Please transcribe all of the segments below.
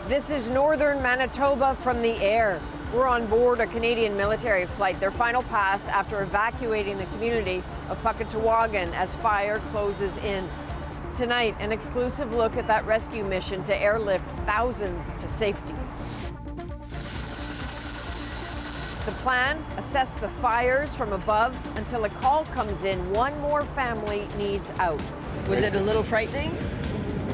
This is northern Manitoba from the air. We're on board a Canadian military flight, their final pass after evacuating the community of Puckatawagan as fire closes in. Tonight, an exclusive look at that rescue mission to airlift thousands to safety. The plan, assess the fires from above until a call comes in. One more family needs out. Was it a little frightening?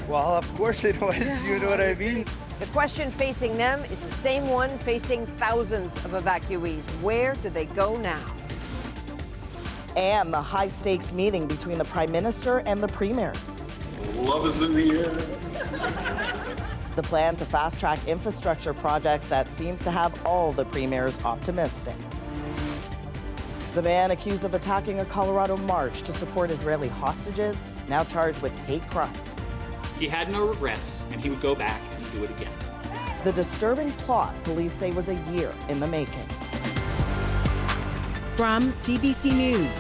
Well, of course it was, you know what I mean? The question facing them is the same one facing thousands of evacuees. Where do they go now? And the high-stakes meeting between the Prime Minister and the Premiers. Love is in the air. The plan to fast-track infrastructure projects that seems to have all the Premiers optimistic. The man accused of attacking a Colorado march to support Israeli hostages, now charged with hate crimes. He had no regrets, and he would go back and do it again. The disturbing plot police say was a year in the making. From CBC News,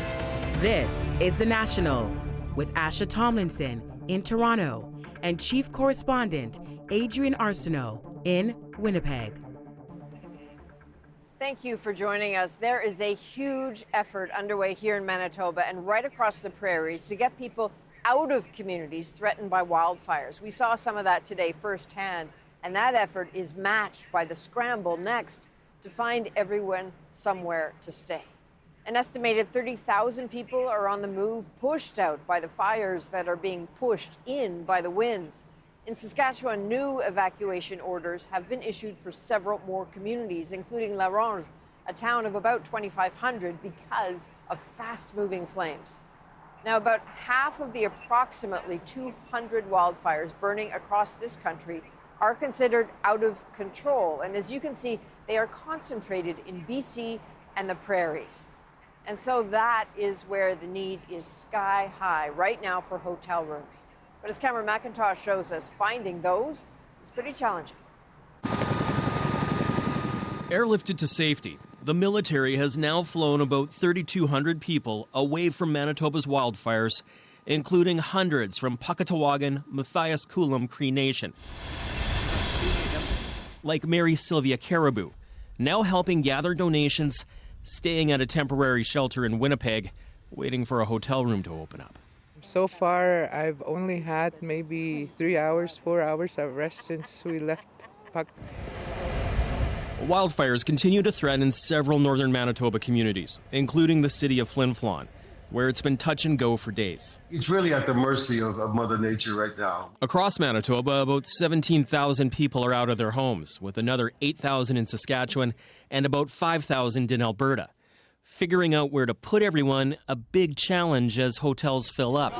this is The National with Asha Tomlinson in Toronto and Chief Correspondent Adrian Arsenault in Winnipeg. Thank you for joining us. There is a huge effort underway here in Manitoba and right across the prairies to get people out of communities threatened by wildfires. We saw some of that today firsthand, and that effort is matched by the scramble next to find everyone somewhere to stay. An estimated 30,000 people are on the move, pushed out by the fires that are being pushed in by the winds. In Saskatchewan, new evacuation orders have been issued for several more communities, including La Ronge, a town of about 2,500, because of fast-moving flames. Now, about half of the approximately 200 wildfires burning across this country are considered out of control. And as you can see, they are concentrated in BC and the prairies. And so that is where the need is sky high right now for hotel rooms. But as Cameron McIntosh shows us, finding those is pretty challenging. Airlifted to safety, the military has now flown about 3,200 people away from Manitoba's wildfires, including hundreds from Puckatawagan, Matthias Coulomb Cree Nation. Like Mary Sylvia Caribou, now helping gather donations, staying at a temporary shelter in Winnipeg, waiting for a hotel room to open up. So far, I've only had maybe 3 hours, 4 hours of rest since we left Puck. Wildfires continue to threaten several northern Manitoba communities, including the city of Flin Flon, where it's been touch and go for days. It's really at the mercy of Mother Nature right now. Across Manitoba, about 17,000 people are out of their homes, with another 8,000 in Saskatchewan and about 5,000 in Alberta. Figuring out where to put everyone, a big challenge as hotels fill up.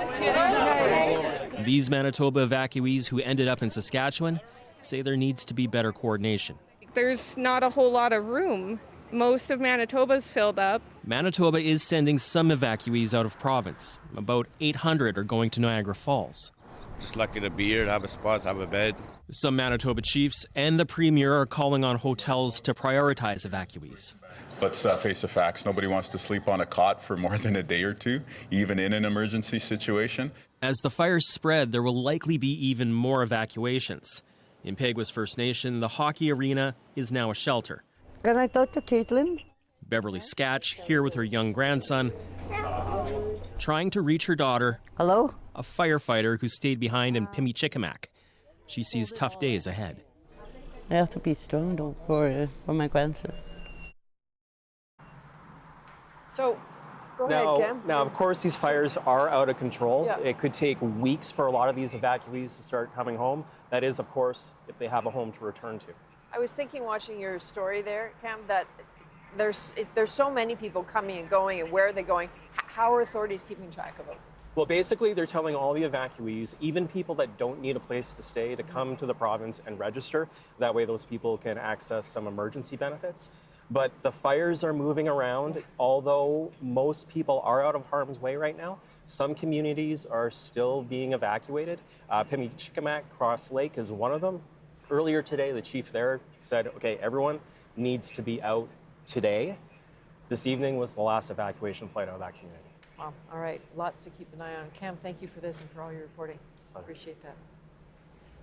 These Manitoba evacuees who ended up in Saskatchewan say there needs to be better coordination. There's not a whole lot of room. Most of Manitoba's filled up. Manitoba is sending some evacuees out of province. About 800 are going to Niagara Falls. Just lucky to be here, to have a spot, to have a bed. Some Manitoba chiefs and the Premier are calling on hotels to prioritize evacuees. Let's face the facts. Nobody wants to sleep on a cot for more than a day or two, even in an emergency situation. As the fires spread, there will likely be even more evacuations. In Peguis First Nation, the hockey arena is now a shelter. Can I talk to Caitlin? Beverly Scatch, here with her young grandson, trying to reach her daughter. Hello? A firefighter who stayed behind in Pimicikamak. She sees tough days ahead. I have to be strong though for my grandson. So, go ahead, Cam. Now, of course, these fires are out of control. Yeah. It could take weeks for a lot of these evacuees to start coming home. That is, of course, if they have a home to return to. I was thinking, watching your story there, Cam, that there's so many people coming and going, and where are they going? How are authorities keeping track of them? Well, basically, they're telling all the evacuees, even people that don't need a place to stay, to come to the province and register. That way, those people can access some emergency benefits. But the fires are moving around. Although most people are out of harm's way right now, some communities are still being evacuated. Pimicikamak Cross Lake is one of them. Earlier today, the chief there said, okay, everyone needs to be out today. This evening was the last evacuation flight out of that community. Wow. All right. Lots to keep an eye on. Cam, thank you for this and for all your reporting. Appreciate that.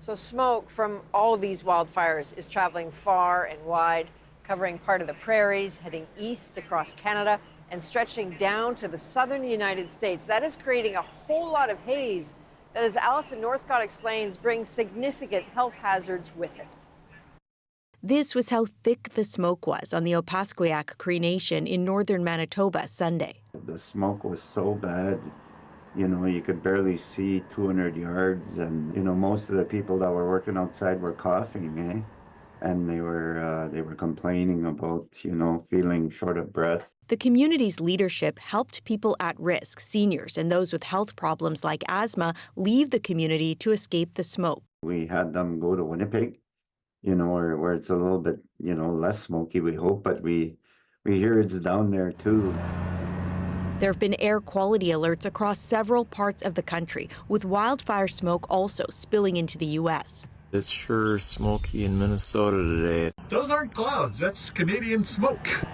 So smoke from all these wildfires is traveling far and wide, covering part of the prairies, heading east across Canada, and stretching down to the southern United States. That is creating a whole lot of haze that, as Alison Northcott explains, brings significant health hazards with it. This was how thick the smoke was on the Opaskwayak Cree Nation in northern Manitoba Sunday. The smoke was so bad, you know, you could barely see 200 yards, and you know, most of the people that were working outside were coughing, and they were complaining about, you know, feeling short of breath. The community's leadership helped people at risk, seniors and those with health problems like asthma, leave the community to escape the smoke. We had them go to Winnipeg, you know, where it's a little bit, you know, less smoky, we hope, but we hear it's down there too. There have been air quality alerts across several parts of the country, with wildfire smoke also spilling into the U.S. It's sure smoky in Minnesota today. Those aren't clouds, that's Canadian smoke.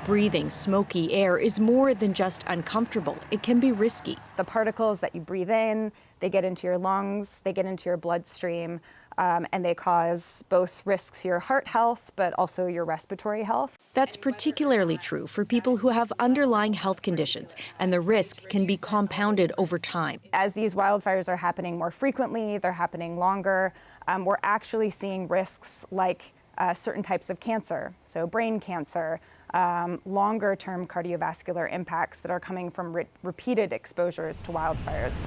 Breathing smoky air is more than just uncomfortable. It can be risky. The particles that you breathe in, they get into your lungs, they get into your bloodstream, and they cause both risks to your heart health, but also your respiratory health. That's particularly true for people who have underlying health conditions, and the risk can be compounded over time. As these wildfires are happening more frequently, they're happening longer, we're actually seeing risks like certain types of cancer, so brain cancer, longer-term cardiovascular impacts that are coming from repeated exposures to wildfires.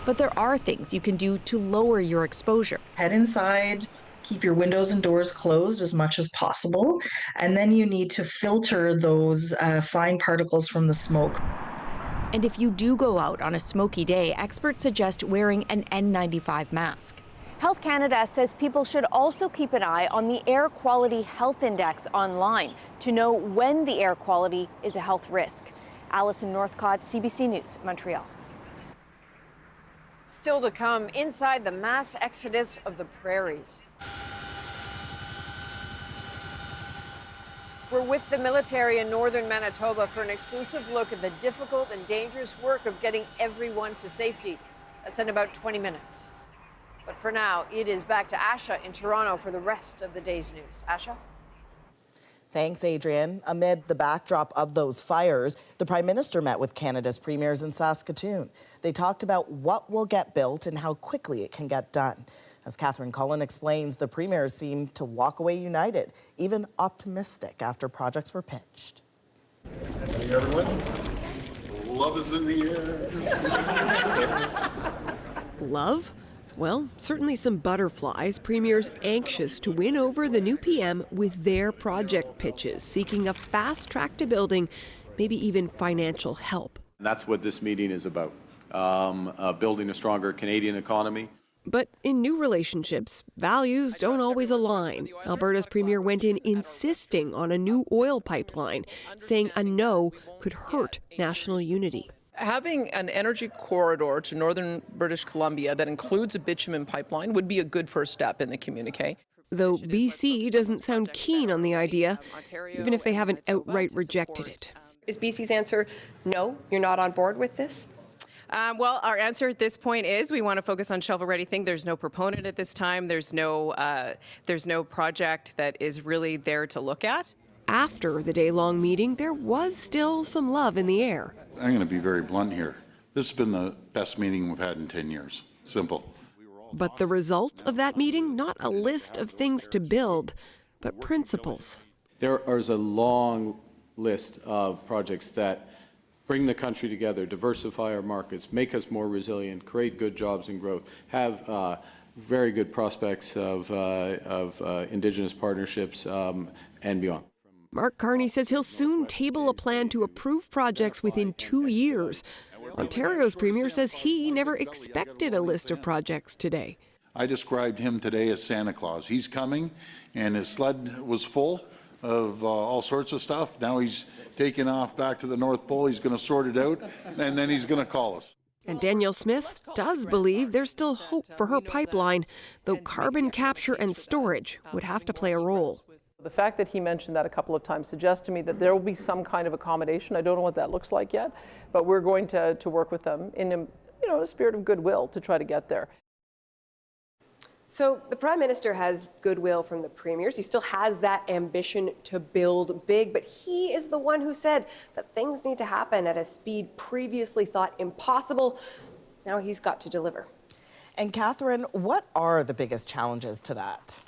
But there are things you can do to lower your exposure. Head inside, keep your windows and doors closed as much as possible, and then you need to filter those fine particles from the smoke. And if you do go out on a smoky day, experts suggest wearing an N95 mask. Health Canada says people should also keep an eye on the Air Quality Health Index online to know when the air quality is a health risk. Alison Northcott, CBC News, Montreal. Still to come, inside the mass exodus of the prairies. We're with the military in northern Manitoba for an exclusive look at the difficult and dangerous work of getting everyone to safety. That's in about 20 minutes. But for now, it is back to Asha in Toronto for the rest of the day's news. Asha? Thanks, Adrian. Amid the backdrop of those fires, the Prime Minister met with Canada's premiers in Saskatoon. They talked about what will get built and how quickly it can get done. As Catherine Cullen explains, the premiers seemed to walk away united, even optimistic after projects were pitched. Hey everyone, love is in the air. Love? Well, certainly some butterflies. Premiers anxious to win over the new PM with their project pitches, seeking a fast track to building, maybe even financial help. And that's what this meeting is about, building a stronger Canadian economy. But in new relationships, values don't always align. Alberta's premier went in insisting on a new oil pipeline, saying a no could hurt national unity. Having an energy corridor to northern British Columbia that includes a bitumen pipeline would be a good first step in the communique. Though BC doesn't sound keen on the idea, even if they haven't outright rejected it. Is BC's answer no, you're not on board with this? Well, our answer at this point is we want to focus on shovel-ready thing. There's no proponent at this time. There's no project that is really there to look at. After the day-long meeting, there was still some love in the air. I'm going to be very blunt here. This has been the best meeting we've had in 10 years. Simple. But the result of that meeting, not a list of things to build, but principles. There is a long list of projects that bring the country together, diversify our markets, make us more resilient, create good jobs and growth, have very good prospects of Indigenous partnerships and beyond. Mark Carney says he'll soon table a plan to approve projects within 2 years. Ontario's premier says he never expected a list of projects today. I described him today as Santa Claus. He's coming, and his sled was full of all sorts of stuff. Now he's taking off back to the North Pole. He's going to sort it out, and then he's going to call us. And Danielle Smith does believe there's still hope for her pipeline, though carbon capture and storage would have to play a role. The fact that he mentioned that a couple of times suggests to me that there will be some kind of accommodation. I don't know what that looks like yet, but we're going to work with them in a spirit of goodwill to try to get there. So the Prime Minister has goodwill from the premiers. He still has that ambition to build big, but he is the one who said that things need to happen at a speed previously thought impossible. Now he's got to deliver. And Catherine, what are the biggest challenges to that?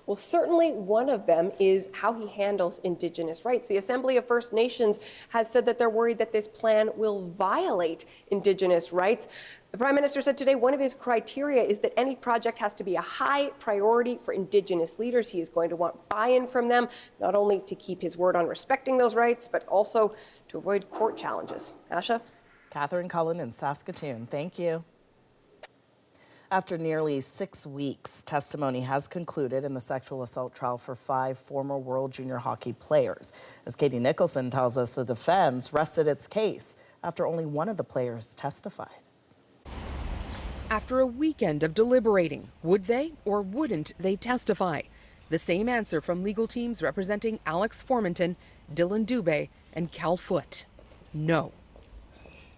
Well, certainly one of them is how he handles Indigenous rights. The Assembly of First Nations has said that they're worried that this plan will violate Indigenous rights. The Prime Minister said today one of his criteria is that any project has to be a high priority for Indigenous leaders. He is going to want buy-in from them, not only to keep his word on respecting those rights, but also to avoid court challenges. Asha? Catherine Cullen in Saskatoon, thank you. After nearly 6 weeks, testimony has concluded in the sexual assault trial for 5 former World Junior Hockey players. As Katie Nicholson tells us, the defense rested its case after only one of the players testified. After a weekend of deliberating, would they or wouldn't they testify? The same answer from legal teams representing Alex Formanton, Dylan Dubé, and Cal Foote: no.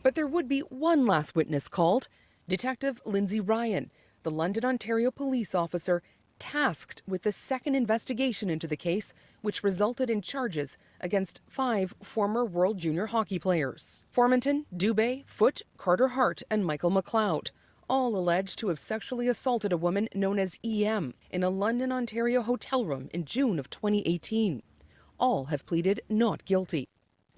But there would be one last witness called. Detective Lindsay Ryan, the London, Ontario police officer tasked with the second investigation into the case, which resulted in charges against 5 former World Junior Hockey players. Formanton, Dubé, Foote, Carter Hart, and Michael McLeod, all alleged to have sexually assaulted a woman known as EM in a London, Ontario hotel room in June of 2018. All have pleaded not guilty.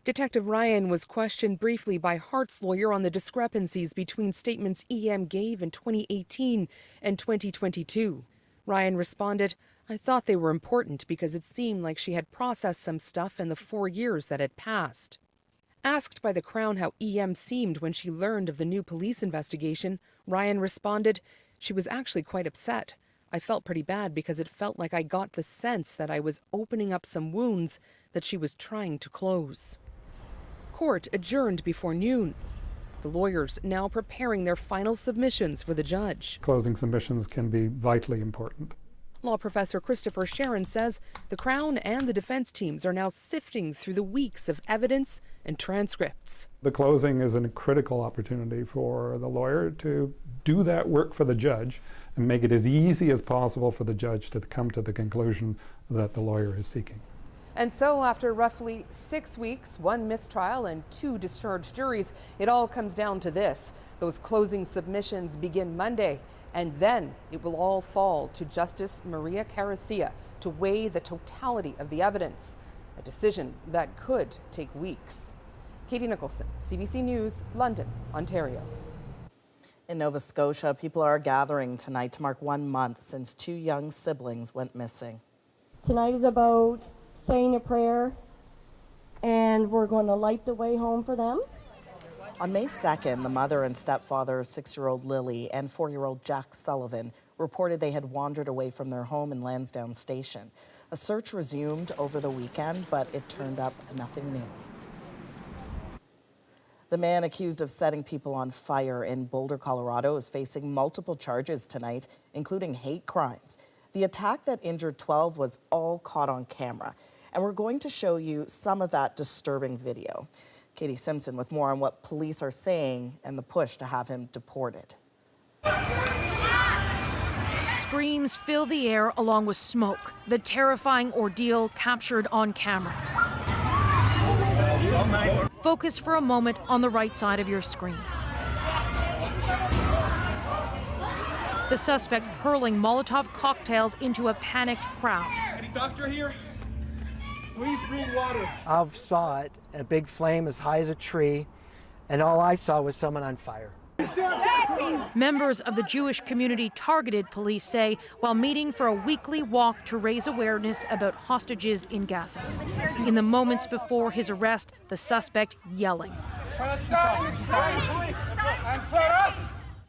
Detective Ryan was questioned briefly by Hart's lawyer on the discrepancies between statements EM gave in 2018 and 2022. Ryan responded, "I thought they were important because it seemed like she had processed some stuff in the 4 years that had passed." Asked by the Crown how EM seemed when she learned of the new police investigation, Ryan responded, "She was actually quite upset. I felt pretty bad because it felt like I got the sense that I was opening up some wounds that she was trying to close." Court adjourned before noon. The lawyers now preparing their final submissions for the judge. Closing submissions can be vitally important. Law professor Christopher Sharon says the Crown and the defense teams are now sifting through the weeks of evidence and transcripts. The closing is a critical opportunity for the lawyer to do that work for the judge and make it as easy as possible for the judge to come to the conclusion that the lawyer is seeking. And so after roughly 6 weeks, 1 mistrial, and 2 discharged juries, it all comes down to this. Those closing submissions begin Monday, and then it will all fall to Justice Maria Caracia to weigh the totality of the evidence, a decision that could take weeks. Katie Nicholson, CBC News, London, Ontario. In Nova Scotia, people are gathering tonight to mark 1 month since 2 young siblings went missing. Tonight is about saying a prayer, and we're going to light the way home for them. On May 2nd, the mother and stepfather of 6-year-old Lily and 4-year-old Jack Sullivan reported they had wandered away from their home in Lansdowne Station. A search resumed over the weekend, but it turned up nothing new. The man accused of setting people on fire in Boulder, Colorado, is facing multiple charges tonight, including hate crimes. The attack that injured 12 was all caught on camera, and we're going to show you some of that disturbing video. Katie Simpson with more on what police are saying and the push to have him deported. Screams fill the air along with smoke, the terrifying ordeal captured on camera. Focus for a moment on the right side of your screen. The suspect hurling Molotov cocktails into a panicked crowd. Any doctor here? Please bring water. I saw it, a big flame as high as a tree, and all I saw was someone on fire. Members of the Jewish community targeted, police say, while meeting for a weekly walk to raise awareness about hostages in Gaza. In the moments before his arrest, the suspect yelling.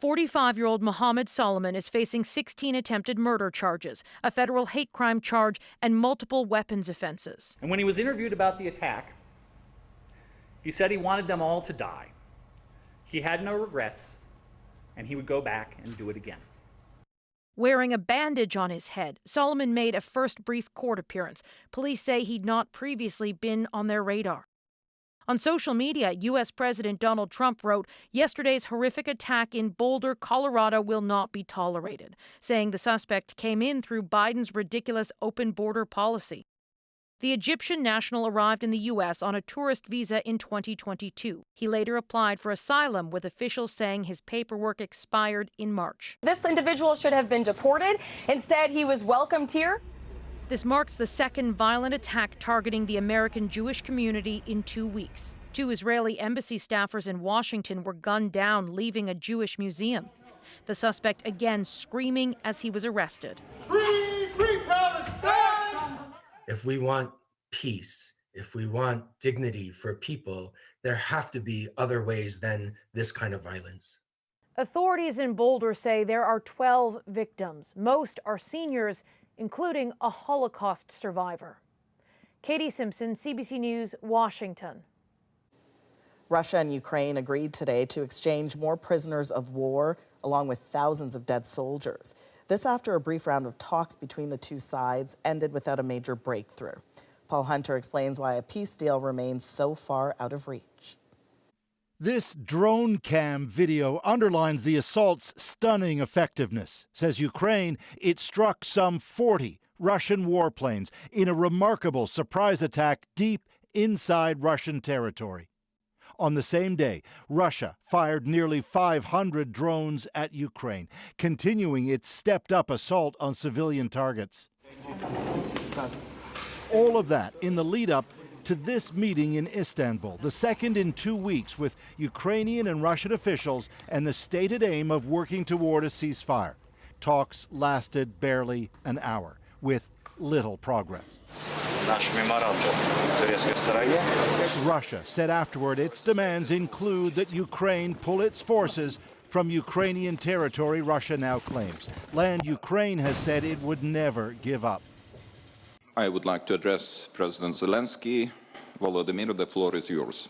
45-year-old Mohammed Solomon is facing 16 attempted murder charges, a federal hate crime charge, and multiple weapons offenses. And when he was interviewed about the attack, he said he wanted them all to die. He had no regrets, and he would go back and do it again. Wearing a bandage on his head, Solomon made a first brief court appearance. Police say he'd not previously been on their radar. On social media, U.S. President Donald Trump wrote, "Yesterday's horrific attack in Boulder, Colorado will not be tolerated," saying the suspect came in through Biden's ridiculous open border policy. The Egyptian national arrived in the U.S. on a tourist visa in 2022. He later applied for asylum, with officials saying his paperwork expired in March. This individual should have been deported. Instead, he was welcomed here. This marks the second violent attack targeting the American Jewish community in 2 weeks. 2 Israeli embassy staffers in Washington were gunned down leaving a Jewish museum. The suspect again screaming as he was arrested. Free, free Palestine! If we want peace, if we want dignity for people, there have to be other ways than this kind of violence. Authorities in Boulder say there are 12 victims. Most are seniors, including a Holocaust survivor. Katie Simpson, CBC News, Washington. Russia and Ukraine agreed today to exchange more prisoners of war, along with thousands of dead soldiers. This after a brief round of talks between the two sides ended without a major breakthrough. Paul Hunter explains why a peace deal remains so far out of reach. This drone cam video underlines the assault's stunning effectiveness. Says Ukraine, it struck some 40 Russian warplanes in a remarkable surprise attack deep inside Russian territory. On the same day, Russia fired nearly 500 drones at Ukraine, continuing its stepped-up assault on civilian targets. All of that in the lead-up to this meeting in Istanbul, the second in 2 weeks, with Ukrainian and Russian officials and the stated aim of working toward a ceasefire. Talks lasted barely an hour, with little progress. Russia said afterward its demands include that Ukraine pull its forces from Ukrainian territory Russia now claims, land Ukraine has said it would never give up. I would like to address President Zelensky. Volodymyr, the floor is yours.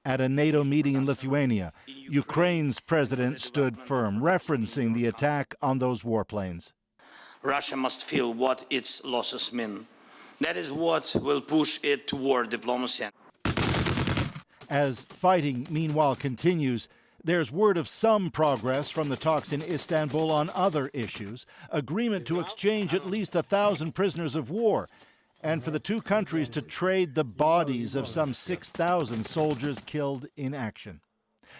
At a NATO meeting in Lithuania, Ukraine's president stood firm, referencing the attack on those warplanes. Russia must feel what its losses mean. That is what will push it toward diplomacy. As fighting, meanwhile, continues, there's word of some progress from the talks in Istanbul on other issues, agreement to exchange at least 1,000 prisoners of war, and for the two countries to trade the bodies of some 6,000 soldiers killed in action.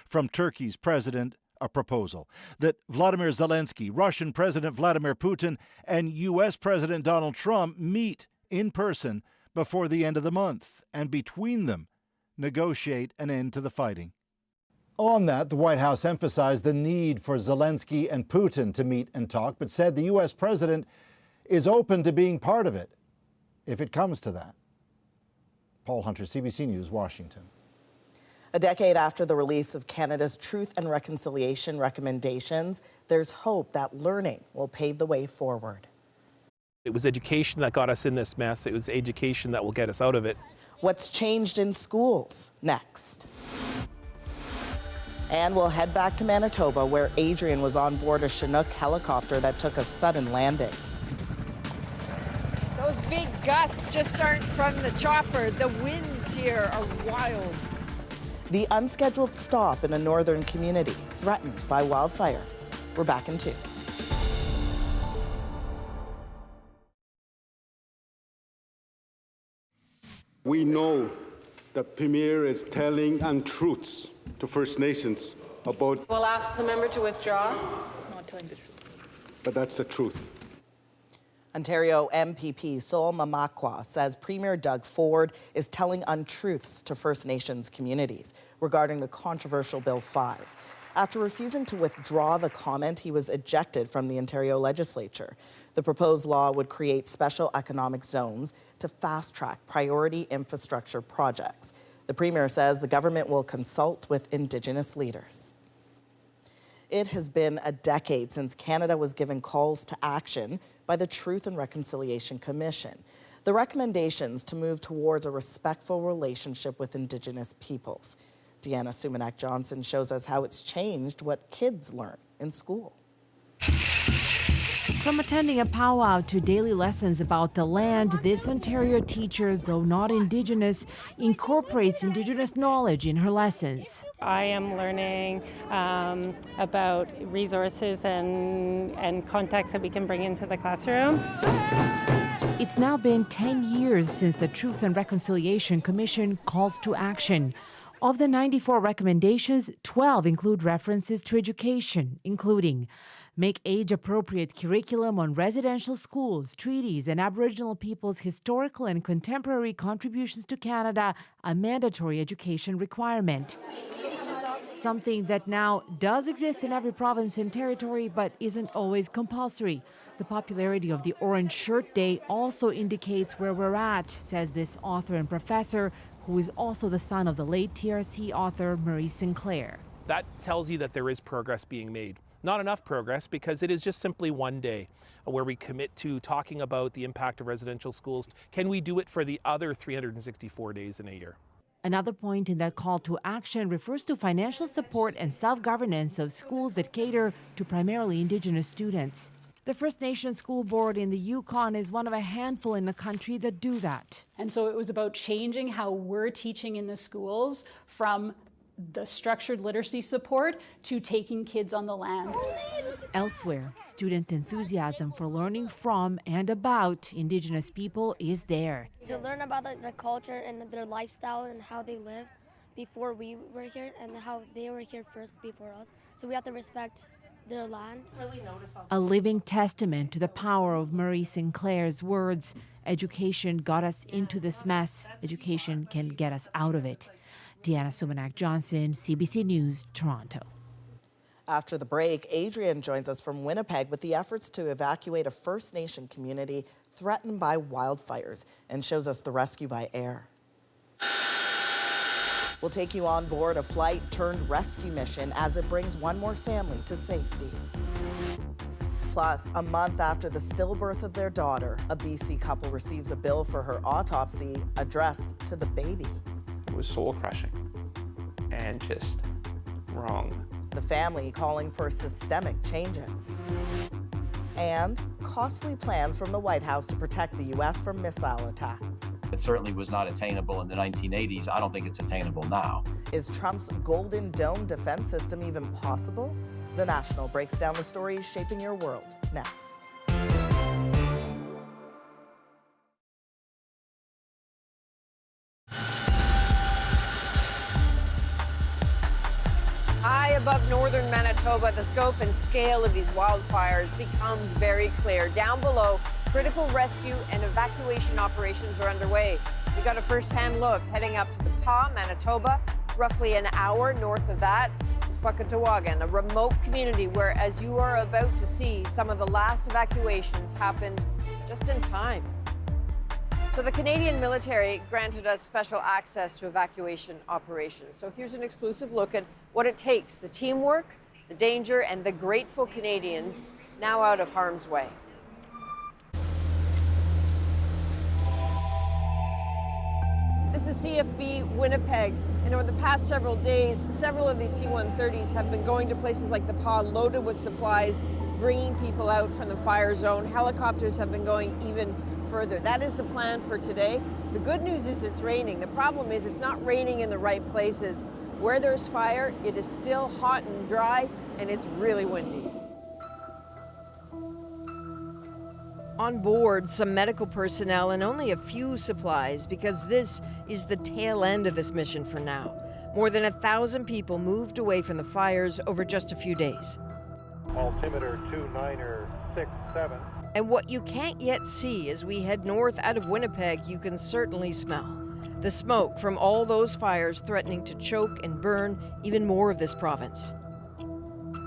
From Turkey's president, a proposal that Vladimir Zelensky, Russian President Vladimir Putin, and U.S. President Donald Trump meet in person before the end of the month, and between them, negotiate an end to the fighting. On that, the White House emphasized the need for Zelensky and Putin to meet and talk, but said the U.S. president is open to being part of it if it comes to that. Paul Hunter, CBC News, Washington. A decade after the release of Canada's Truth and Reconciliation recommendations, there's hope that learning will pave the way forward. It was education that got us in this mess. It was education that will get us out of it. What's changed in schools? Next. And we'll head back to Manitoba, where Adrian was on board a Chinook helicopter that took a sudden landing. Those big gusts just aren't from the chopper. The winds here are wild. The unscheduled stop in a northern community threatened by wildfire. We're back in 2. We know the Premier is telling untruths to First Nations about... We'll ask the member to withdraw. Not telling the truth. But that's the truth. Ontario MPP Sol Mamakwa says Premier Doug Ford is telling untruths to First Nations communities regarding the controversial Bill 5. After refusing to withdraw the comment, he was ejected from the Ontario legislature. The proposed law would create special economic zones to fast-track priority infrastructure projects. The Premier says the government will consult with Indigenous leaders. It has been a decade since Canada was given calls to action by the Truth and Reconciliation Commission. The recommendations to move towards a respectful relationship with Indigenous peoples. Deanna Sumanak-Johnson shows us how it's changed what kids learn in school. From attending a powwow to daily lessons about the land, this Ontario teacher, though not Indigenous, incorporates Indigenous knowledge in her lessons. I am learning about resources and context that we can bring into the classroom. It's now been 10 years since the Truth and Reconciliation Commission calls to action. Of the 94 recommendations, 12 include references to education, including make age-appropriate curriculum on residential schools, treaties, and Aboriginal peoples' historical and contemporary contributions to Canada a mandatory education requirement. Something that now does exist in every province and territory, but isn't always compulsory. The popularity of the Orange Shirt Day also indicates where we're at, says this author and professor, who is also the son of the late TRC author Murray Sinclair. That tells you that there is progress being made. Not enough progress, because it is just simply one day where we commit to talking about the impact of residential schools. Can we do it for the other 364 days in a year? Another point in that call to action refers to financial support and self-governance of schools that cater to primarily Indigenous students. The First Nations School Board in the Yukon is one of a handful in the country that do that. And so it was about changing how we're teaching in the schools from the structured literacy support to taking kids on the land. Elsewhere, student enthusiasm for learning from and about Indigenous people is there. To learn about their culture and their lifestyle and how they lived before we were here and how they were here first before us. So we have to respect their land. A living testament to the power of Murray Sinclair's words. Education got us into this mess. Education can get us out of it. Deanna Sumanak-Johnson, CBC News, Toronto. After the break, Adrian joins us from Winnipeg with the efforts to evacuate a First Nation community threatened by wildfires and shows us the rescue by air. We'll take you on board a flight-turned-rescue mission as it brings one more family to safety. Plus, a month after the stillbirth of their daughter, a BC couple receives a bill for her autopsy addressed to the baby. It was soul-crushing and just wrong. The family calling for systemic changes. And costly plans from the White House to protect the U.S. from missile attacks. It certainly was not attainable in the 1980s. I don't think it's attainable now. Is Trump's Golden Dome defense system even possible? The National breaks down the stories shaping your world next. High above northern Manitoba, the scope and scale of these wildfires becomes very clear. Down below, critical rescue and evacuation operations are underway. We got a first-hand look heading up to the Pas, Manitoba. Roughly an hour north of that is Puckatawagan, a remote community where, as you are about to see, some of the last evacuations happened just in time. So the Canadian military granted us special access to evacuation operations. So here's an exclusive look at what it takes, the teamwork, the danger, and the grateful Canadians now out of harm's way. This is CFB Winnipeg, and over the past several days, several of these C-130s have been going to places like the Pas loaded with supplies, bringing people out from the fire zone. Helicopters have been going even further. That is the plan for today. The good news is it's raining. The problem is it's not raining in the right places. Where there's fire, it is still hot and dry, and it's really windy. On board, some medical personnel and only a few supplies, because this is the tail end of this mission for now. More than 1,000 people moved away from the fires over just a few days. Altimeter 2967. And what you can't yet see as we head north out of Winnipeg, you can certainly smell. The smoke from all those fires threatening to choke and burn even more of this province.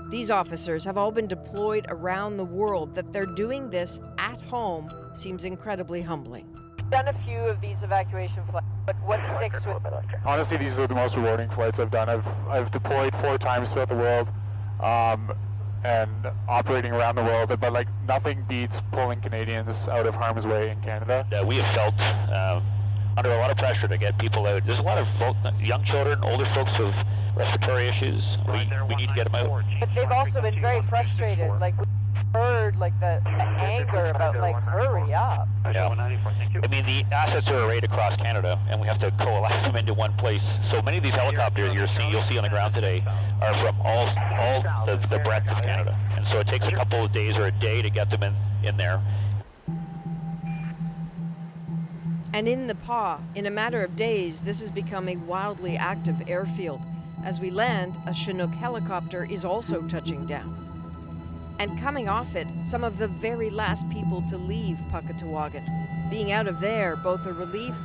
These officers have all been deployed around the world. That they're doing this at home seems incredibly humbling. I've done a few of these evacuation flights, but what sticks with them? Honestly, these are the most rewarding flights I've done. I've deployed 4 times throughout the world and operating around the world, but like nothing beats pulling Canadians out of harm's way in Canada. We have felt under a lot of pressure to get people out. There's a lot of young children, older folks with respiratory issues. We need to get them out. But they've also been very frustrated. heard like the anger about like hurry up. Yeah. I mean, the assets are arrayed across Canada, and we have to coalesce them into one place. So many of these helicopters you'll see on the ground today are from all the breadth of Canada, and so it takes a couple of days or a day to get them in there. And in the PAW, in a matter of days, this has become a wildly active airfield. As we land, a Chinook helicopter is also touching down. And coming off it, some of the very last people to leave Puckatawagan. Being out of there, both a relief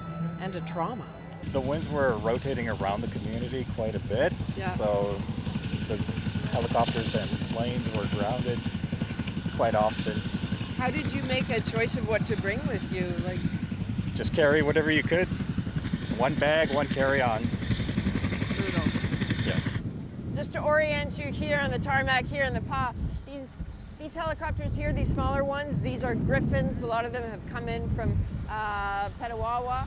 and a trauma. The winds were rotating around the community quite a bit, so the helicopters and planes were grounded quite often. How did you make a choice of what to bring with you? Like, just carry whatever you could. One bag, one carry-on. Brutal. Yeah. Just to orient you here on the tarmac here in the PAW, these helicopters here, these smaller ones, these are Griffins. A lot of them have come in from Petawawa.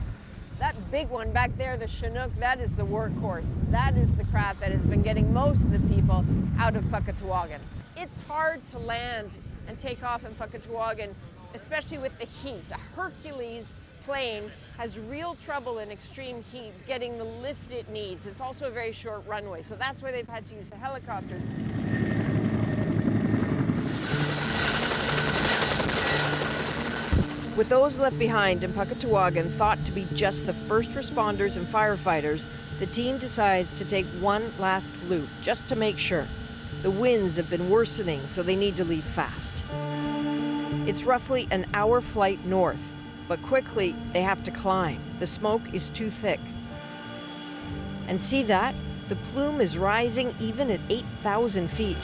That big one back there, the Chinook, that is the workhorse. That is the craft that has been getting most of the people out of Puckatawagan. It's hard to land and take off in Puckatawagan, especially with the heat. A Hercules plane has real trouble in extreme heat getting the lift it needs. It's also a very short runway, so that's why they've had to use the helicopters. With those left behind in Puckatawagan thought to be just the first responders and firefighters, the team decides to take one last loop just to make sure. The winds have been worsening, so they need to leave fast. It's roughly an hour flight north, but quickly they have to climb. The smoke is too thick. And see that? The plume is rising even at 8,000 feet.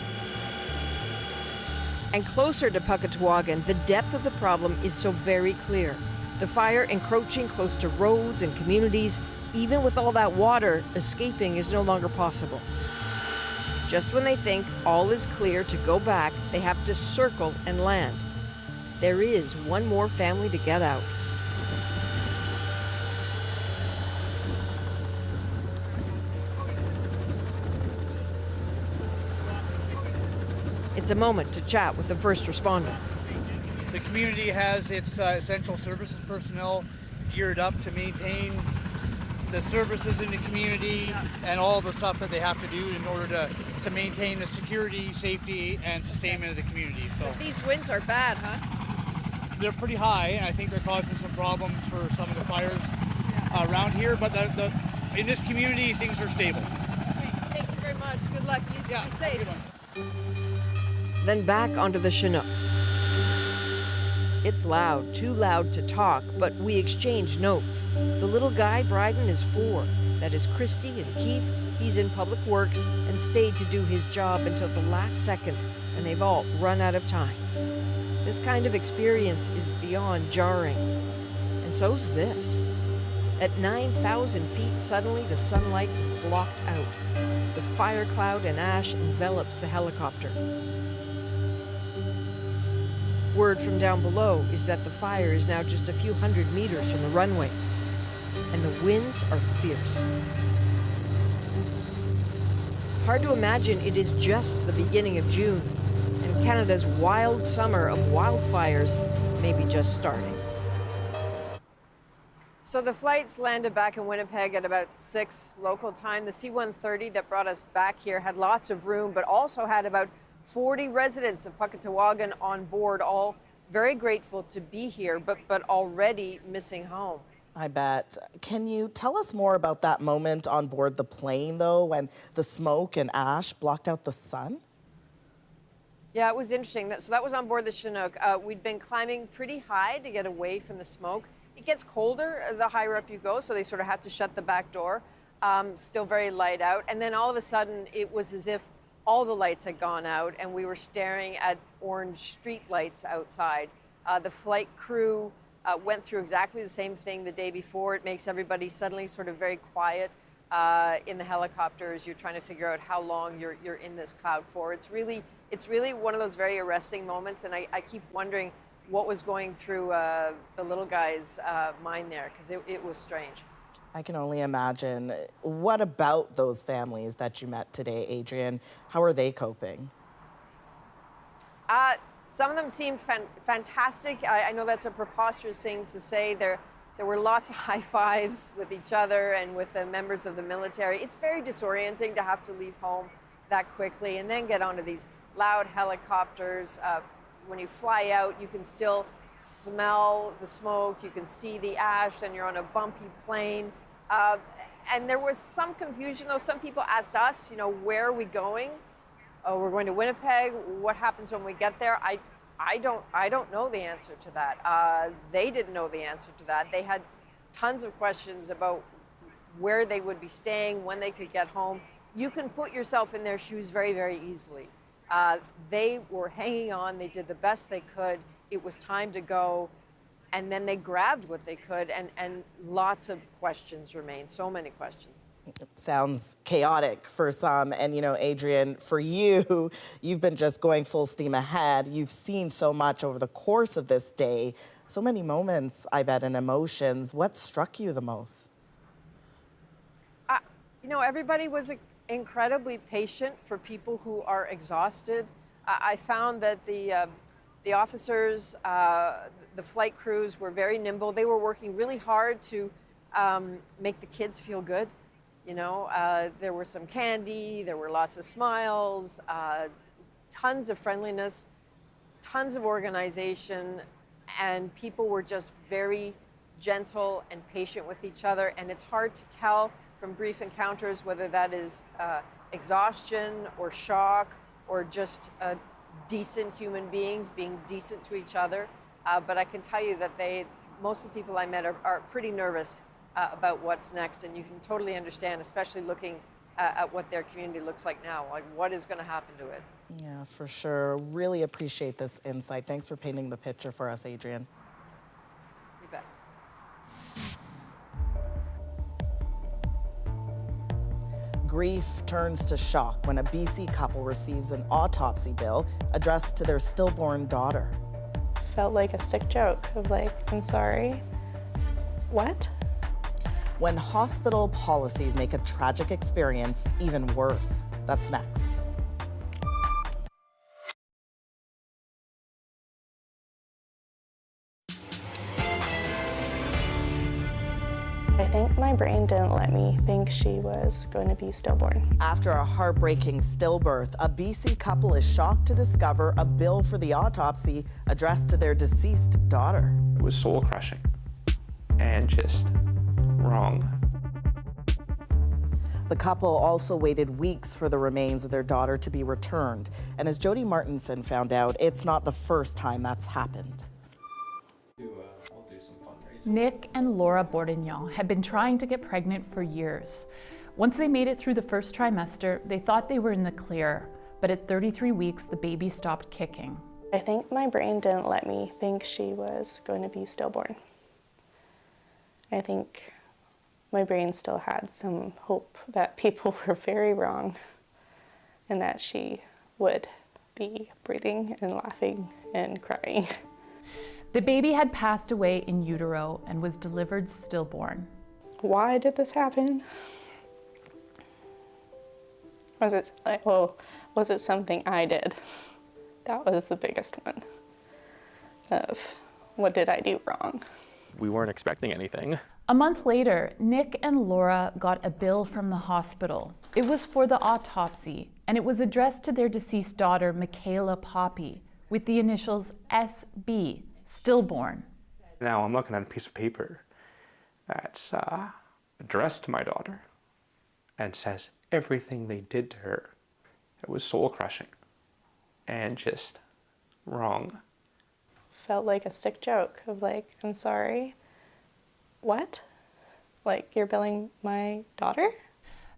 And closer to Puckatawagan, the depth of the problem is so very clear. The fire encroaching close to roads and communities, even with all that water, escaping is no longer possible. Just when they think all is clear to go back, they have to circle and land. There is one more family to get out. It's a moment to chat with the first responder. The community has its essential services personnel geared up to maintain the services in the community and all the stuff that they have to do in order to maintain the security, safety, and sustainment of the community. So but these winds are bad, huh? They're pretty high, and I think they're causing some problems for some of the fires around here. But in this community, things are stable. Okay, thank you very much. Good luck. You be safe. Good one. Then back onto the Chinook. It's loud, too loud to talk, but we exchange notes. The little guy, Bryden, is 4. That is Christy and Keith. He's in public works and stayed to do his job until the last second, and they've all run out of time. This kind of experience is beyond jarring, and so's this. At 9,000 feet, suddenly the sunlight is blocked out. The fire cloud and ash envelops the helicopter. Word from down below is that the fire is now just a few hundred meters from the runway, and the winds are fierce. Hard to imagine it is just the beginning of June, and Canada's wild summer of wildfires may be just starting. So the flights landed back in Winnipeg at about 6 local time. The C-130 that brought us back here had lots of room, but also had about 40 residents of Puckatawagan on board, all very grateful to be here, but already missing home. I bet. Can you tell us more about that moment on board the plane, though, when the smoke and ash blocked out the sun? Yeah, it was interesting. So that was on board the Chinook. We'd been climbing pretty high to get away from the smoke. It gets colder the higher up you go, so they sort of had to shut the back door. Still very light out. And then all of a sudden, it was as if all the lights had gone out and we were staring at orange street lights outside. The flight crew went through exactly the same thing the day before. It makes everybody suddenly sort of very quiet in the helicopters. You're trying to figure out how long you're in this cloud for. It's really one of those very arresting moments, and I keep wondering what was going through the little guy's mind there, because it was strange. I can only imagine. What about those families that you met today, Adrian? How are they coping? Some of them seemed fantastic. I know that's a preposterous thing to say. There were lots of high fives with each other and with the members of the military. It's very disorienting to have to leave home that quickly and then get onto these loud helicopters. When you fly out, you can still smell the smoke, you can see the ash, and you're on a bumpy plane. And there was some confusion, though. Some people asked us, where are we going? Oh, we're going to Winnipeg. What happens when we get there? I don't know the answer to that. They didn't know the answer to that. They had tons of questions about where they would be staying, when they could get home. You can put yourself in their shoes very, very easily. They were hanging on. They did the best they could. It was time to go. And then they grabbed what they could, and lots of questions remain, so many questions. It sounds chaotic for some. And, Adrian, for you, you've been just going full steam ahead. You've seen so much over the course of this day, so many moments, I bet, and emotions. What struck you the most? Everybody was incredibly patient for people who are exhausted. I found that the officers, the flight crews were very nimble. They were working really hard to make the kids feel good. There were some candy, there were lots of smiles, tons of friendliness, tons of organization, and people were just very gentle and patient with each other. And it's hard to tell from brief encounters whether that is exhaustion or shock or just decent human beings being decent to each other. But I can tell you that most of the people I met are pretty nervous about what's next, and you can totally understand, especially looking at what their community looks like now, like what is going to happen to it. Yeah, for sure. Really appreciate this insight. Thanks for painting the picture for us, Adrian. You bet. Grief turns to shock when a BC couple receives an autopsy bill addressed to their stillborn daughter. Felt like a sick joke of I'm sorry, what? When hospital policies make a tragic experience even worse. That's next. I think my brain didn't let me think she was going to be stillborn. After a heartbreaking stillbirth, a BC couple is shocked to discover a bill for the autopsy addressed to their deceased daughter. It was soul crushing and just wrong. The couple also waited weeks for the remains of their daughter to be returned. And as Jody Martinson found out, it's not the first time that's happened. Nick and Laura Bourdignon had been trying to get pregnant for years. Once they made it through the first trimester, they thought they were in the clear. But at 33 weeks, the baby stopped kicking. I think my brain didn't let me think she was going to be stillborn. I think my brain still had some hope that people were very wrong and that she would be breathing and laughing and crying. The baby had passed away in utero and was delivered stillborn. Why did this happen? Was it something I did? That was the biggest one of what did I do wrong? We weren't expecting anything. A month later, Nick and Laura got a bill from the hospital. It was for the autopsy, and it was addressed to their deceased daughter, Michaela Poppy, with the initials SB, stillborn. Now I'm looking at a piece of paper that's addressed to my daughter and says everything they did to her. It was soul crushing and just wrong. Felt like a sick joke of I'm sorry, what? You're billing my daughter?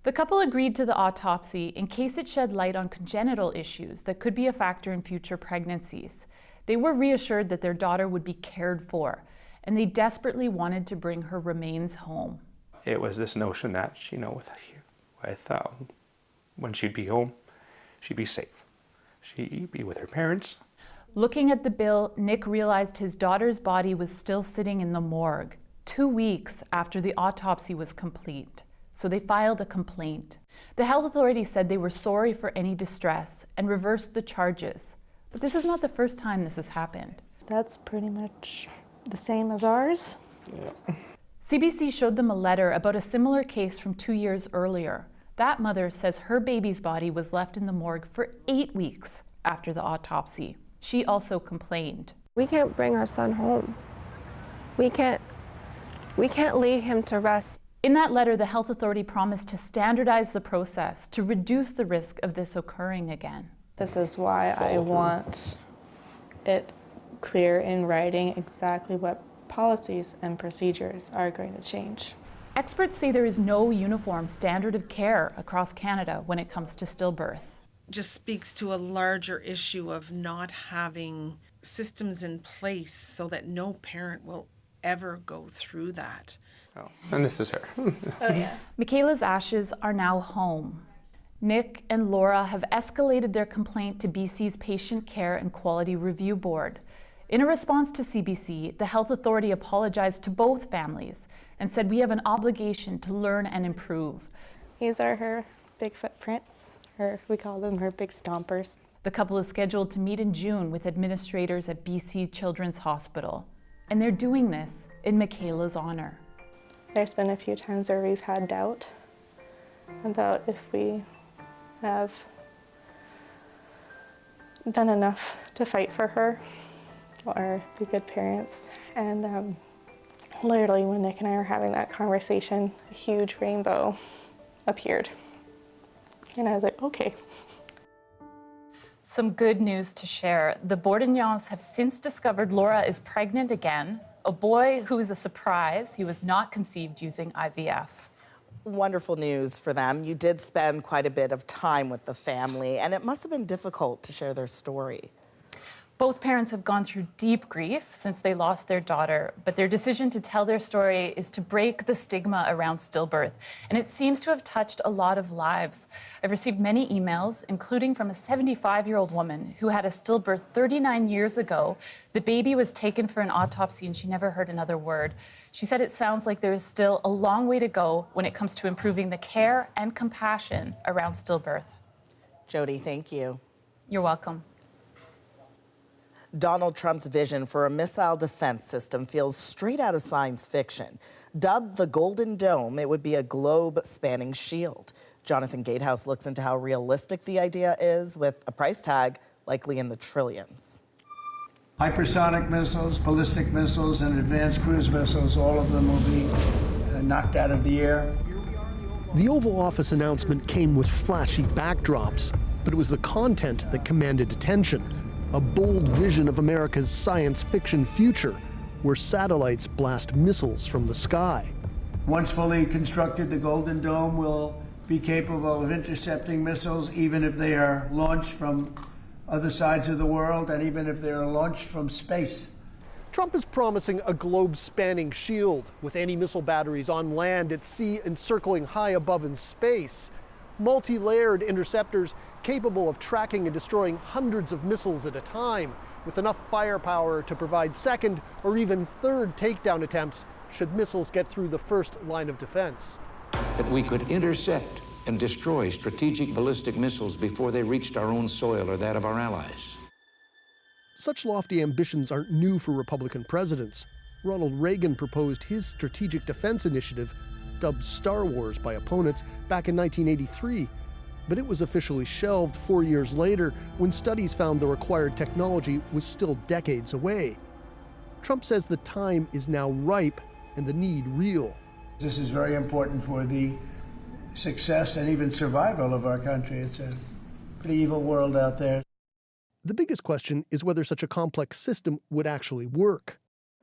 The couple agreed to the autopsy in case it shed light on congenital issues that could be a factor in future pregnancies. They were reassured that their daughter would be cared for, and they desperately wanted to bring her remains home. It was this notion that, when she'd be home, she'd be safe. She'd be with her parents. Looking at the bill, Nick realized his daughter's body was still sitting in the morgue 2 weeks after the autopsy was complete. So they filed a complaint. The health authorities said they were sorry for any distress and reversed the charges. But this is not the first time this has happened. That's pretty much the same as ours. Yeah. CBC showed them a letter about a similar case from 2 years earlier. That mother says her baby's body was left in the morgue for 8 weeks after the autopsy. She also complained. We can't bring our son home. We can't leave him to rest. In that letter, the health authority promised to standardize the process to reduce the risk of this occurring again. This is why I want it clear in writing exactly what policies and procedures are going to change. Experts say there is no uniform standard of care across Canada when it comes to stillbirth. Just speaks to a larger issue of not having systems in place so that no parent will ever go through that. Oh, and this is her. Oh, yeah. Michaela's ashes are now home. Nick and Laura have escalated their complaint to BC's Patient Care and Quality Review Board. In a response to CBC, the health authority apologized to both families and said we have an obligation to learn and improve. These are her big footprints, or we call them her big stompers. The couple is scheduled to meet in June with administrators at BC Children's Hospital, and they're doing this in Michaela's honor. There's been a few times where we've had doubt about if we have done enough to fight for her or be good parents. And literally when Nick and I were having that conversation, a huge rainbow appeared. And I was like, okay. Some good news to share. The Bourdignons have since discovered Laura is pregnant again, a boy who is a surprise. He was not conceived using IVF. Wonderful news for them. You did spend quite a bit of time with the family, and it must have been difficult to share their story. Both parents have gone through deep grief since they lost their daughter, but their decision to tell their story is to break the stigma around stillbirth, and it seems to have touched a lot of lives. I've received many emails, including from a 75-year-old woman who had a stillbirth 39 years ago. The baby was taken for an autopsy and she never heard another word. She said it sounds like there is still a long way to go when it comes to improving the care and compassion around stillbirth. Jody, thank you. You're welcome. Donald Trump's vision for a missile defense system feels straight out of science fiction. Dubbed the Golden Dome, it would be a globe-spanning shield. Jonathan Gatehouse looks into how realistic the idea is, with a price tag likely in the trillions. Hypersonic missiles, ballistic missiles, and advanced cruise missiles, all of them will be knocked out of the air. The Oval Office announcement came with flashy backdrops, but it was the content that commanded attention. A bold vision of America's science fiction future, where satellites blast missiles from the sky. Once fully constructed, the Golden Dome will be capable of intercepting missiles, even if they are launched from other sides of the world, and even if they are launched from space. Trump is promising a globe-spanning shield, with anti-missile batteries on land, at sea, and circling high above in space. Multi-layered interceptors capable of tracking and destroying hundreds of missiles at a time, with enough firepower to provide second or even third takedown attempts should missiles get through the first line of defense. That we could intercept and destroy strategic ballistic missiles before they reached our own soil or that of our allies. Such lofty ambitions aren't new for Republican presidents. Ronald Reagan proposed his Strategic Defense Initiative, dubbed Star Wars by opponents, back in 1983. But it was officially shelved 4 years later when studies found the required technology was still decades away. Trump says the time is now ripe and the need real. This is very important for the success and even survival of our country. It's a pretty evil world out there. The biggest question is whether such a complex system would actually work.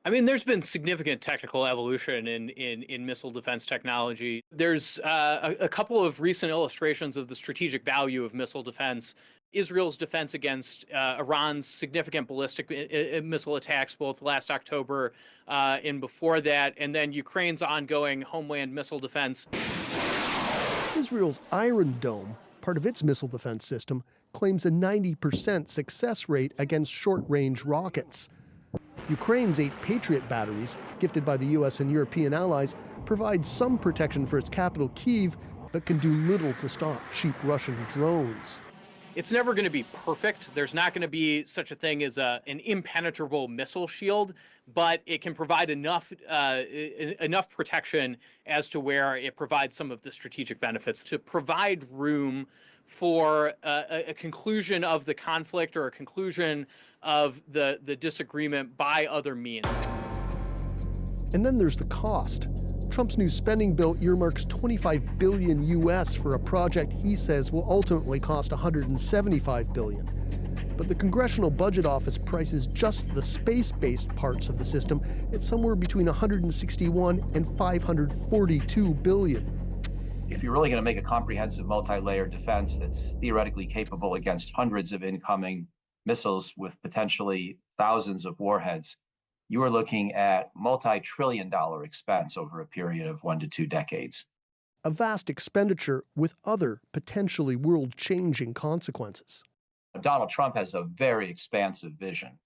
I mean, there's been significant technical evolution in missile defense technology. There's a couple of recent illustrations of the strategic value of missile defense. Israel's defense against Iran's significant ballistic missile attacks, both last October and before that, and then Ukraine's ongoing homeland missile defense. Israel's Iron Dome, part of its missile defense system, claims a 90% success rate against short-range rockets. Ukraine's 8 Patriot batteries, gifted by the US and European allies, provide some protection for its capital, Kyiv, but can do little to stop cheap Russian drones. It's never going to be perfect. There's not going to be such a thing as an impenetrable missile shield, but it can provide enough protection as to where it provides some of the strategic benefits to provide room for a conclusion of the conflict or a conclusion of the disagreement by other means. And then there's the cost. Trump's new spending bill earmarks $25 billion US for a project he says will ultimately cost $175 billion. But the Congressional Budget Office prices just the space-based parts of the system at somewhere between $161 and $542 billion. If you're really going to make a comprehensive multi-layered defense that's theoretically capable against hundreds of incoming missiles with potentially thousands of warheads, you are looking at multi-trillion-dollar expense over a period of 1 to 2 decades. A vast expenditure with other potentially world-changing consequences. Donald Trump has a very expansive vision,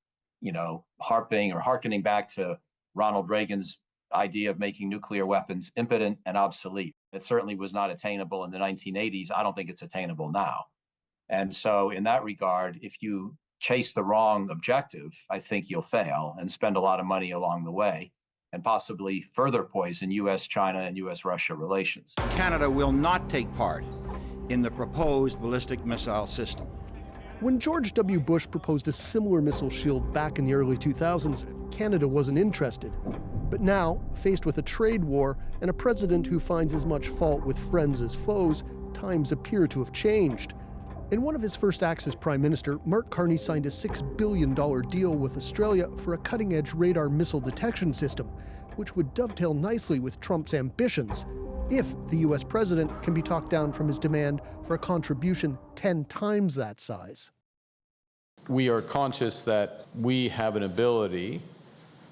hearkening back to Ronald Reagan's idea of making nuclear weapons impotent and obsolete. It certainly was not attainable in the 1980s. I don't think it's attainable now. And so in that regard, if you chase the wrong objective, I think you'll fail and spend a lot of money along the way and possibly further poison U.S.-China and U.S.-Russia relations. Canada will not take part in the proposed ballistic missile system. When George W. Bush proposed a similar missile shield back in the early 2000s, Canada wasn't interested. But now, faced with a trade war and a president who finds as much fault with friends as foes, times appear to have changed. In one of his first acts as Prime Minister, Mark Carney signed a $6 billion deal with Australia for a cutting-edge radar missile detection system, which would dovetail nicely with Trump's ambitions if the U.S. president can be talked down from his demand for a contribution 10 times that size. We are conscious that we have an ability,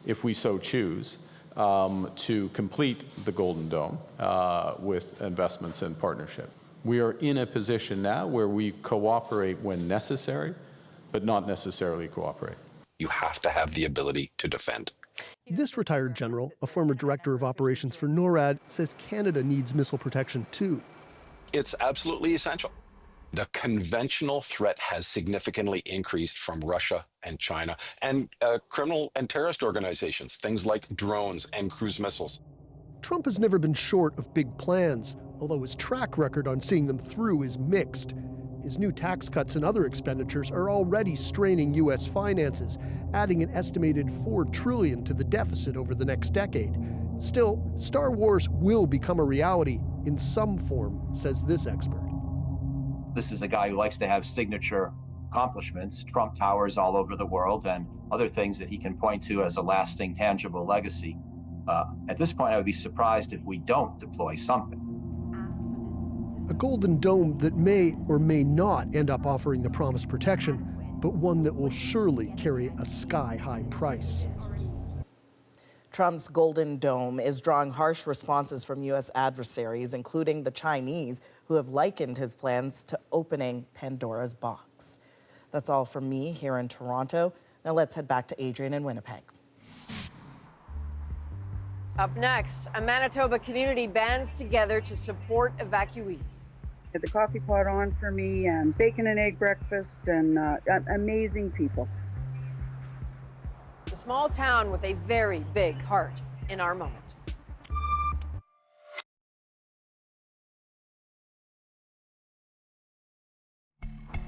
if we so choose, to complete the Golden Dome with investments and partnership. We are in a position now where we cooperate when necessary, but not necessarily cooperate. You have to have the ability to defend. This retired general, a former director of operations for NORAD, says Canada needs missile protection too. It's absolutely essential. The conventional threat has significantly increased from Russia and China and criminal and terrorist organizations, things like drones and cruise missiles. Trump has never been short of big plans, although his track record on seeing them through is mixed. His new tax cuts and other expenditures are already straining U.S. finances, adding an estimated $4 trillion to the deficit over the next decade. Still, Star Wars will become a reality in some form, says this expert. This is a guy who likes to have signature accomplishments, Trump Towers all over the world, and other things that he can point to as a lasting, tangible legacy. At this point, I would be surprised if we don't deploy something. A Golden Dome that may or may not end up offering the promised protection, but one that will surely carry a sky-high price. Trump's Golden Dome is drawing harsh responses from U.S. adversaries, including the Chinese, who have likened his plans to opening Pandora's box. That's all from me here in Toronto. Now let's head back to Adrian in Winnipeg. Up next, a Manitoba community bands together to support evacuees. Had the coffee pot on for me and bacon and egg breakfast and amazing people. A small town with a very big heart in our moment.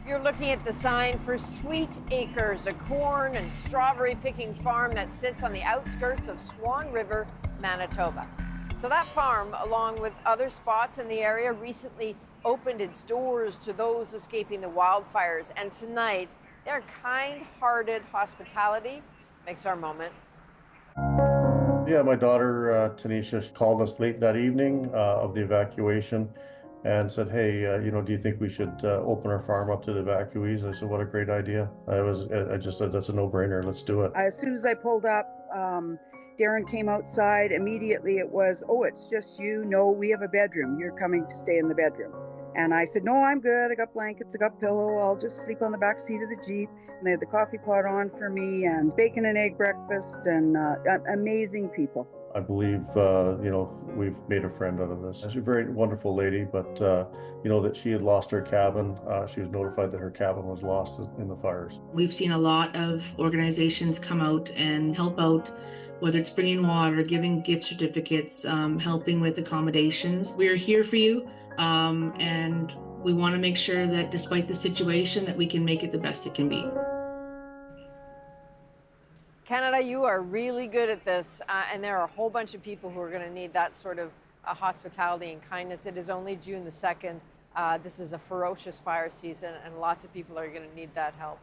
You're looking at the sign for Sweet Acres, a corn and strawberry picking farm that sits on the outskirts of Swan River, Manitoba. So that farm, along with other spots in the area, recently opened its doors to those escaping the wildfires. And tonight, their kind-hearted hospitality makes our moment. Yeah, my daughter, Tanisha, called us late that evening of the evacuation and said, hey, do you think we should open our farm up to the evacuees? I said, what a great idea. I just said, that's a no-brainer. Let's do it. As soon as I pulled up, Darren came outside. Immediately it was, oh, it's just you. No, we have a bedroom. You're coming to stay in the bedroom. And I said, no, I'm good. I got blankets, I got pillow. I'll just sleep on the back seat of the Jeep. And they had the coffee pot on for me and bacon and egg breakfast and amazing people. I believe, we've made a friend out of this. She's a very wonderful lady, but, that she had lost her cabin. She was notified that her cabin was lost in the fires. We've seen a lot of organizations come out and help out, whether it's bringing water, giving gift certificates, helping with accommodations. We're here for you, and we want to make sure that despite the situation, that we can make it the best it can be. Canada, you are really good at this, and there are a whole bunch of people who are going to need that sort of hospitality and kindness. It is only June the 2nd. This is a ferocious fire season, and lots of people are going to need that help.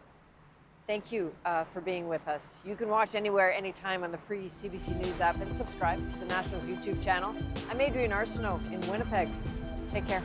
Thank you for being with us. You can watch anywhere, anytime on the free CBC News app and subscribe to the Nationals YouTube channel. I'm Adrienne Arsenault in Winnipeg. Take care.